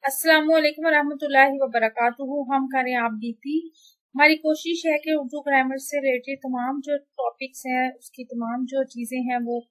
अस्सलाम वालेकुम रहमतुल्लाहि व बरकातुहू। हम करें आप बीती। हमारी कोशिश है कि उर्दू ग्रामर से रिलेटेड तमाम जो टॉपिक्स हैं, उसकी तमाम जो चीज़ें हैं वो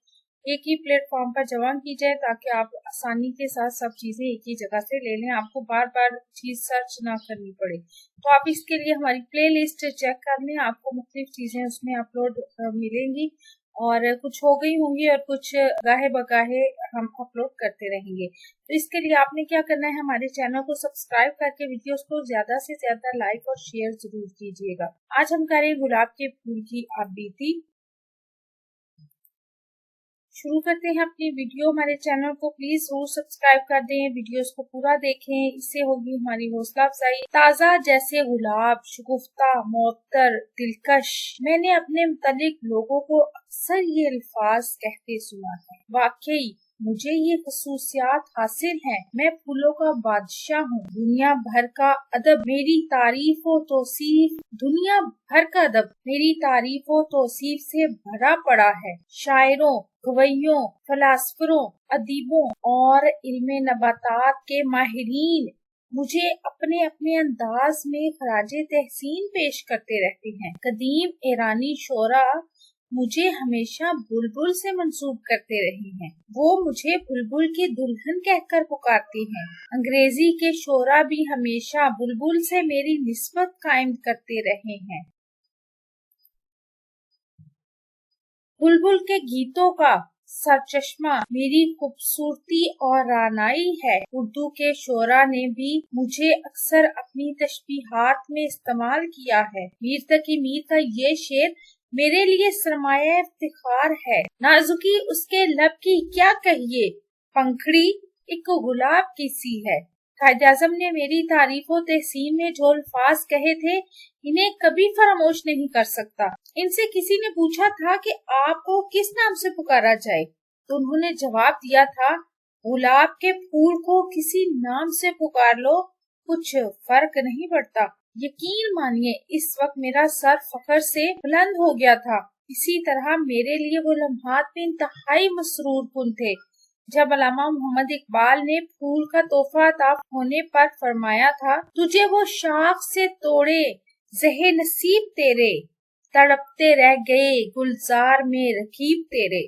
एक ही प्लेटफॉर्म पर जमा की जाए ताकि आप आसानी के साथ सब चीज़ें एक ही जगह से ले लें, आपको बार बार चीज़ सर्च ना करनी पड़े। तो आप इसके लिए हमारी प्ले लिस्ट चेक कर लें, आपको मुख्तलिफ चीज़ें उसमें अपलोड मिलेंगी और कुछ हो गई होंगी और कुछ गाहे बगाहे हम अपलोड करते रहेंगे। तो इसके लिए आपने क्या करना है, हमारे चैनल को सब्सक्राइब करके वीडियोस को ज्यादा से ज्यादा लाइक और शेयर जरूर कीजिएगा। आज हम करें गुलाब के फूल की आप बीती। शुरू करते हैं अपनी वीडियो। हमारे चैनल को प्लीज जरूर सब्सक्राइब कर दें, वीडियोस को पूरा देखें, इससे होगी हमारी हौसला अफजाई। ताज़ा जैसे गुलाब, शगुफ्ता, मुअत्तर, दिलकश। मैंने अपने मुतालिक लोगों को अक्सर ये अल्फाज कहते सुना है। वाकई मुझे ये खसूसियात हासिल हैं। मैं फूलों का बादशाह हूँ। दुनिया भर का अदब मेरी तारीफ व तौसीफ दुनिया भर का अदब मेरी तारीफ व तौसीफ से भरा पड़ा है। शायरों, गवैयों, फलासफरों, अदीबों और इल्मे नबातात के माहिरीन मुझे अपने अपने अंदाज में खराजे तहसीन पेश करते रहते हैं। कदीम ईरानी शोरा मुझे हमेशा बुलबुल से मंसूब करते रहे हैं। वो मुझे बुलबुल की दुल्हन कहकर पुकारते हैं। अंग्रेजी के शोरा भी हमेशा बुलबुल से मेरी निस्बत कायम करते रहे हैं। बुलबुल के गीतों का सरचश्मा मेरी खूबसूरती और रानाई है। उर्दू के शोरा ने भी मुझे अक्सर अपनी तशबीहात में इस्तेमाल किया है। मीर तकी मीर का ये शेर मेरे लिए सरमाया इफ्तिखार है। नाजुकी उसके लब की क्या कहिए, पंखड़ी एक गुलाब की सी है। कायद आज़म ने मेरी तारीफो तहसीन में जो अल्फाज कहे थे, इन्हें कभी फरामोश नहीं कर सकता। इनसे किसी ने पूछा था कि आपको किस नाम से पुकारा जाए, तो उन्होंने जवाब दिया था, गुलाब के फूल को किसी नाम से पुकार लो, कुछ फर्क नहीं पड़ता। यकीन मानिए इस वक्त मेरा सर फख्र से बुलंद हो गया था। इसी तरह मेरे लिए वो लम्हात में इंतहाई मसरूर कुन थे जब अल्लामा मोहम्मद इकबाल ने फूल का तोहफा अता होने पर फरमाया था, तुझे वो शाख से तोड़े ज़हे नसीब तेरे, तड़पते रह गए गुलजार में रकीब तेरे।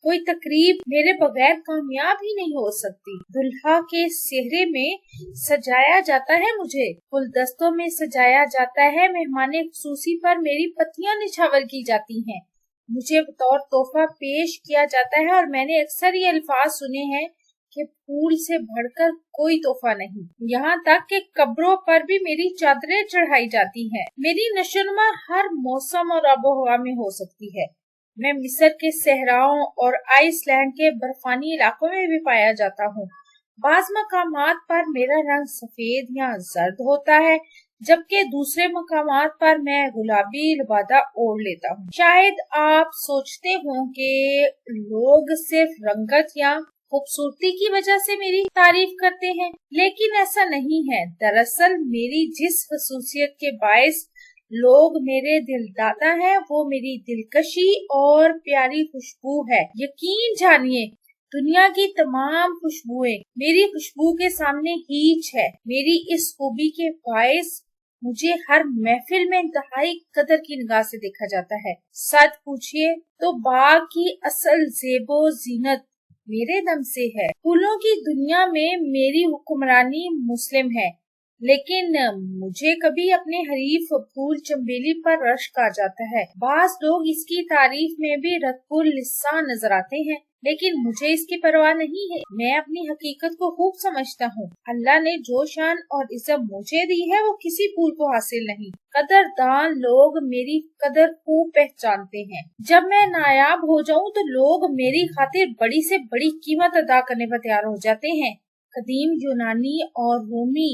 कोई तकरीब मेरे बगैर कामयाब ही नहीं हो सकती। दुल्हा के सेहरे में सजाया जाता है मुझे, गुलदस्तों में सजाया जाता है, मेहमाने खुसूसी पर मेरी पत्तियां निछावर की जाती हैं, मुझे बतौर तोहफा पेश किया जाता है और मैंने अक्सर ये अल्फाज सुने हैं कि फूल से बढ़कर कोई तोहफा नहीं। यहाँ तक कि कब्रों पर भी मेरी चादरें चढ़ाई जाती हैं। मेरी नशोनुमा हर मौसम और आबोहवा में हो सकती है। मैं मिस्र के सहराओं और आइसलैंड के बर्फानी इलाकों में भी पाया जाता हूँ। बाज मकामात पर मेरा रंग सफेद या जर्द होता है, जबकि दूसरे मकामात पर मैं गुलाबी लिबादा ओढ़ लेता हूँ। शायद आप सोचते हो कि लोग सिर्फ रंगत या खूबसूरती की वजह से मेरी तारीफ करते हैं, लेकिन ऐसा नहीं है। दरअसल मेरी जिस खसूसियत के बायस लोग मेरे दिलदाता हैं, वो मेरी दिलकशी और प्यारी खुशबू है। यकीन जानिए दुनिया की तमाम खुशबुएं मेरी खुशबू के सामने हीच है। मेरी इस खूबी के बायस मुझे हर महफिल में इंतहाई कदर की निगाह से देखा जाता है। सच पूछिए तो बाग की असल ज़ेबो जीनत मेरे दम से है। फूलों की दुनिया में मेरी हुक्मरानी मुस्लिम है, लेकिन मुझे कभी अपने हरीफ फूल चंबेली पर रश्क आ जाता है। बास लोग इसकी तारीफ में भी रद्दुल लिसान नजर आते हैं, लेकिन मुझे इसकी परवाह नहीं है। मैं अपनी हकीकत को खूब समझता हूँ। अल्लाह ने जो शान और इज्जत मुझे दी है वो किसी फूल को हासिल नहीं। कदरदान लोग मेरी कदर खूब पहचानते हैं। जब मैं नायाब हो जाऊँ तो लोग मेरी खातिर बड़ी से बड़ी कीमत अदा करने पर तैयार हो जाते हैं। कदीम यूनानी और रूमी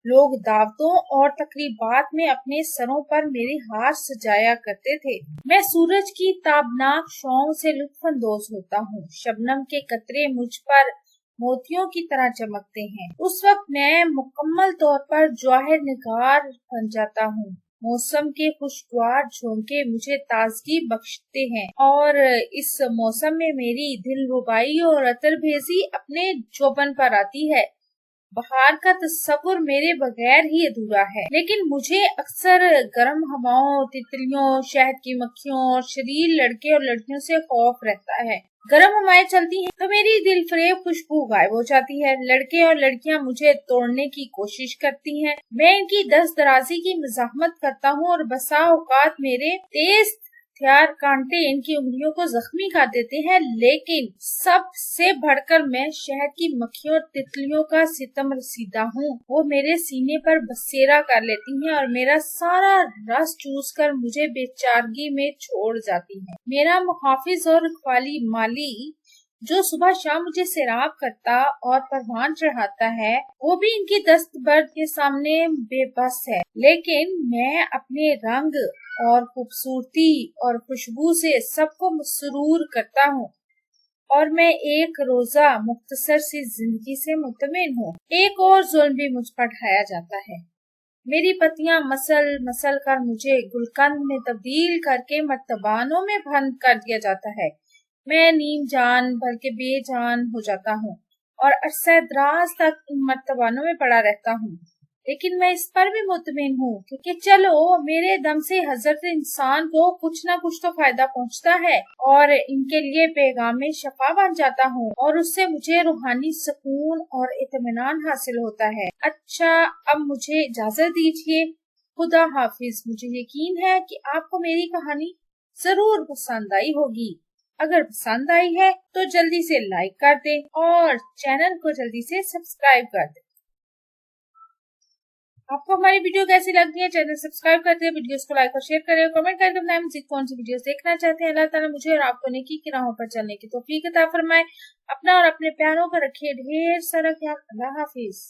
लोग दावतों और तकरीबात में अपने सरों पर मेरे हाथ सजाया करते थे। मैं सूरज की ताबनाक शौक से लुत्फानंदोज होता हूँ। शबनम के कतरे मुझ पर मोतियों की तरह चमकते हैं। उस वक्त मैं मुकम्मल तौर पर जवाहिर निगार बन जाता हूँ। मौसम के खुशगवार झोंके मुझे ताजगी बख्शते हैं और इस मौसम में मेरी दिलरुबाई और अतरभेजी अपने जोबन पर आती है। बहार का तस्वुर मेरे बगैर ही अधूरा है, लेकिन मुझे अक्सर गर्म हवाओं, तितलियों, शहद की मक्खियों और शरीर लड़के और लड़कियों से खौफ रहता है। गर्म हवाएं चलती हैं तो मेरी दिल फरेब खुशबू गायब हो जाती है। लड़के और लड़कियां मुझे तोड़ने की कोशिश करती हैं। मैं इनकी दस्त दराजी की मज़ाहमत करता हूँ और बसा औकात मेरे तेज हथियार कांटे इनकी उंगलियों को जख्मी कर देते हैं, लेकिन सबसे बढ़कर मैं शहद की मक्खियों और तितलियों का सितम रसीदा हूँ। वो मेरे सीने पर बसेरा कर लेती हैं और मेरा सारा रस चूस कर मुझे बेचारगी में छोड़ जाती हैं। मेरा मुहाफिज और रखवाली माली जो सुबह शाम मुझे सैराब करता और परवान चढ़ाता है, वो भी इनकी दस्तबर्द के सामने बेबस है। लेकिन मैं अपने रंग और खूबसूरती और खुशबू से सबको मसरूर करता हूँ और मैं एक रोजा मुख्तसर सी जिंदगी से मुतमिन हूँ। एक और जुल्म भी मुझ पर ढाया जाता है। मेरी पत्तियां मसल मसल कर मुझे गुलकंद में तब्दील करके मर्तबानों में बंद कर दिया जाता है। मैं नीम जान बल्कि बेजान हो जाता हूँ और अरसा दराज तक इन मर्तबानों में पड़ा रहता हूँ। लेकिन मैं इस पर भी मुतमिन हूँ क्योंकि चलो मेरे दम से हजरत इंसान को कुछ ना कुछ तो फायदा पहुँचता है और इनके लिए पैगाम शफा बन जाता हूँ और उससे मुझे रूहानी सुकून और इत्मीनान हासिल होता है। अच्छा, अब मुझे इजाजत दीजिए। खुदा हाफिज। मुझे यकीन है कि आपको मेरी कहानी जरूर पसंद आई होगी। अगर पसंद आई है तो जल्दी से लाइक कर दें और चैनल को जल्दी से सब्सक्राइब कर दें। आपको हमारी वीडियो कैसी लगती है, चैनल सब्सक्राइब करते हैं, वीडियोस को लाइक और शेयर करें और कमेंट करके बताएं मज़ीद कौन सी वीडियोस देखना चाहते हैं। अल्लाह ताला मुझे और आपको नेकी की राहों पर चलने की तौफीक अता फरमाए। अपना और अपने प्यारों का रखिए ढेर सारा ख्याल। अल्लाह हाफिज।